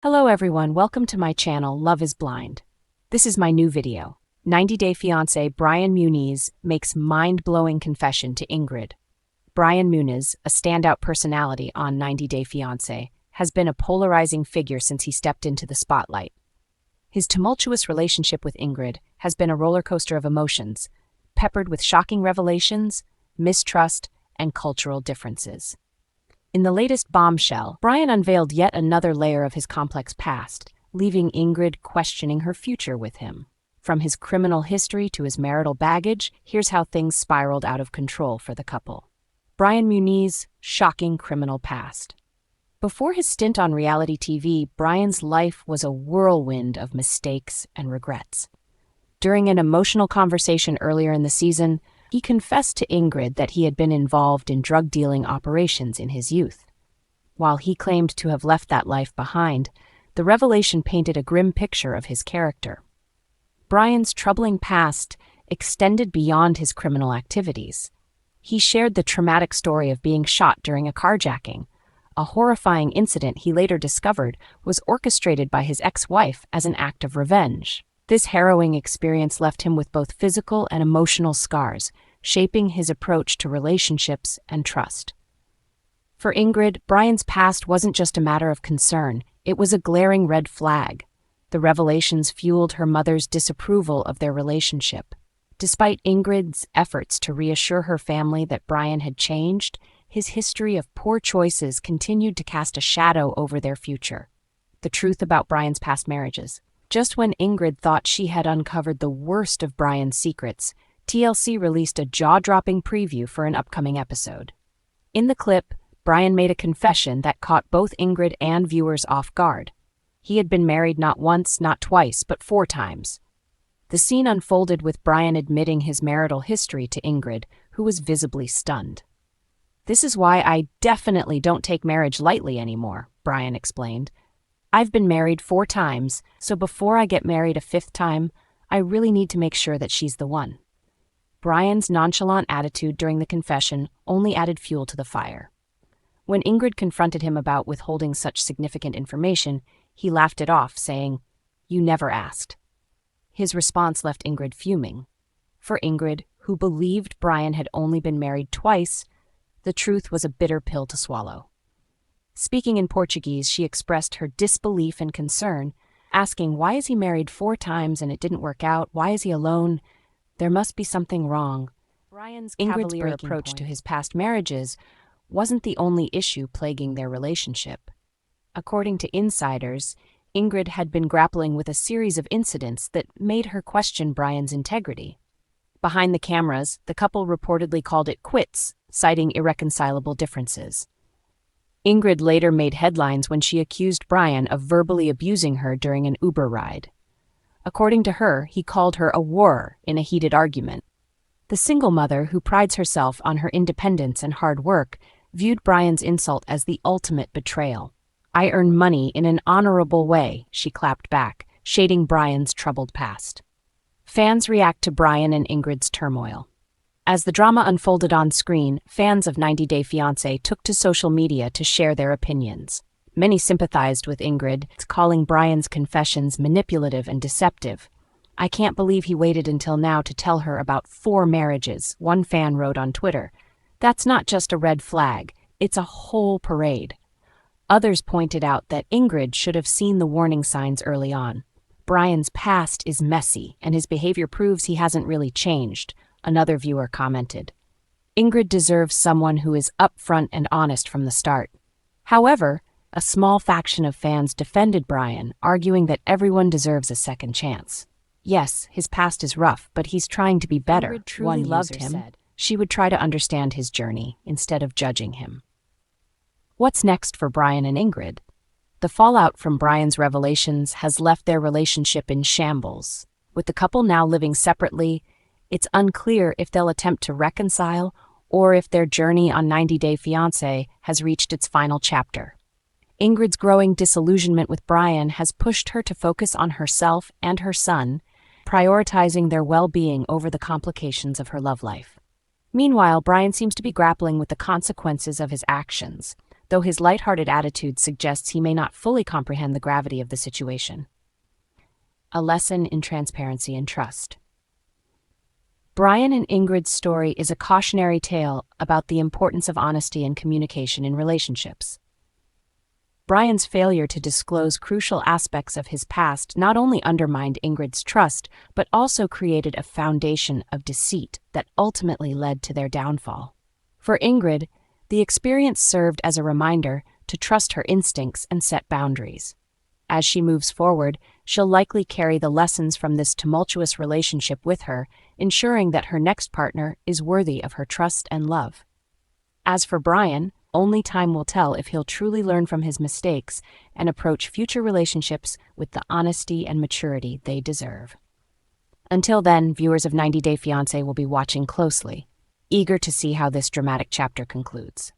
Hello everyone, welcome to my channel Love is Blind. This is my new video. 90 Day Fiance Brian Muniz makes mind-blowing confession to Ingrid. Brian Muniz, a standout personality on 90 Day Fiance, has been a polarizing figure since he stepped into the spotlight. His tumultuous relationship with Ingrid has been a roller coaster of emotions, peppered with shocking revelations, mistrust, and cultural differences. In the latest bombshell, Brian unveiled yet another layer of his complex past, leaving Ingrid questioning her future with him. From his criminal history to his marital baggage, here's how things spiraled out of control for the couple. Brian Muniz's shocking criminal past. Before his stint on reality TV, Brian's life was a whirlwind of mistakes and regrets. During an emotional conversation earlier in the season, he confessed to Ingrid that he had been involved in drug-dealing operations in his youth. While he claimed to have left that life behind, the revelation painted a grim picture of his character. Brian's troubling past extended beyond his criminal activities. He shared the traumatic story of being shot during a carjacking, a horrifying incident he later discovered was orchestrated by his ex-wife as an act of revenge. This harrowing experience left him with both physical and emotional scars, shaping his approach to relationships and trust. For Ingrid, Brian's past wasn't just a matter of concern, it was a glaring red flag. The revelations fueled her mother's disapproval of their relationship. Despite Ingrid's efforts to reassure her family that Brian had changed, his history of poor choices continued to cast a shadow over their future. The truth about Brian's past marriages. Just when Ingrid thought she had uncovered the worst of Brian's secrets, TLC released a jaw-dropping preview for an upcoming episode. In the clip, Brian made a confession that caught both Ingrid and viewers off guard. He had been married not once, not twice, but 4 times. The scene unfolded with Brian admitting his marital history to Ingrid, who was visibly stunned. "This is why I definitely don't take marriage lightly anymore," Brian explained. "I've been married 4 times, so before I get married a 5th time, I really need to make sure that she's the one." Brian's nonchalant attitude during the confession only added fuel to the fire. When Ingrid confronted him about withholding such significant information, he laughed it off, saying, "You never asked." His response left Ingrid fuming. For Ingrid, who believed Brian had only been married twice, the truth was a bitter pill to swallow. Speaking in Portuguese, she expressed her disbelief and concern, asking, why is he married 4 times and it didn't work out? Why is he alone? There must be something wrong. Ingrid's approach to his past marriages wasn't the only issue plaguing their relationship. According to insiders, Ingrid had been grappling with a series of incidents that made her question Brian's integrity. Behind the cameras, the couple reportedly called it quits, citing irreconcilable differences. Ingrid later made headlines when she accused Brian of verbally abusing her during an Uber ride. According to her, he called her a whore in a heated argument. The single mother, who prides herself on her independence and hard work, viewed Brian's insult as the ultimate betrayal. "I earn money in an honorable way," she clapped back, shading Brian's troubled past. Fans react to Brian and Ingrid's turmoil. As the drama unfolded on screen, fans of 90 Day Fiance took to social media to share their opinions. Many sympathized with Ingrid, calling Brian's confessions manipulative and deceptive. "I can't believe he waited until now to tell her about 4 marriages," one fan wrote on Twitter. "That's not just a red flag, it's a whole parade." Others pointed out that Ingrid should have seen the warning signs early on. "Brian's past is messy, and his behavior proves he hasn't really changed," another viewer commented. "Ingrid deserves someone who is upfront and honest from the start." However, a small faction of fans defended Brian, arguing that everyone deserves a second chance. "Yes, his past is rough, but he's trying to be better," Ingrid truly loved him. said. She would try to understand his journey instead of judging him. What's next for Brian and Ingrid? The fallout from Brian's revelations has left their relationship in shambles. With the couple now living separately, it's unclear if they'll attempt to reconcile or if their journey on 90 Day Fiance has reached its final chapter. Ingrid's growing disillusionment with Brian has pushed her to focus on herself and her son, prioritizing their well-being over the complications of her love life. Meanwhile, Brian seems to be grappling with the consequences of his actions. though his lighthearted attitude suggests he may not fully comprehend the gravity of the situation. A lesson in transparency and trust. Brian and Ingrid's story is a cautionary tale about the importance of honesty and communication in relationships. Brian's failure to disclose crucial aspects of his past not only undermined Ingrid's trust, but also created a foundation of deceit that ultimately led to their downfall. For Ingrid, the experience served as a reminder to trust her instincts and set boundaries. As she moves forward, she'll likely carry the lessons from this tumultuous relationship with her, ensuring that her next partner is worthy of her trust and love. As for Brian, only time will tell if he'll truly learn from his mistakes and approach future relationships with the honesty and maturity they deserve. Until then, viewers of 90 Day Fiancé will be watching closely, eager to see how this dramatic chapter concludes.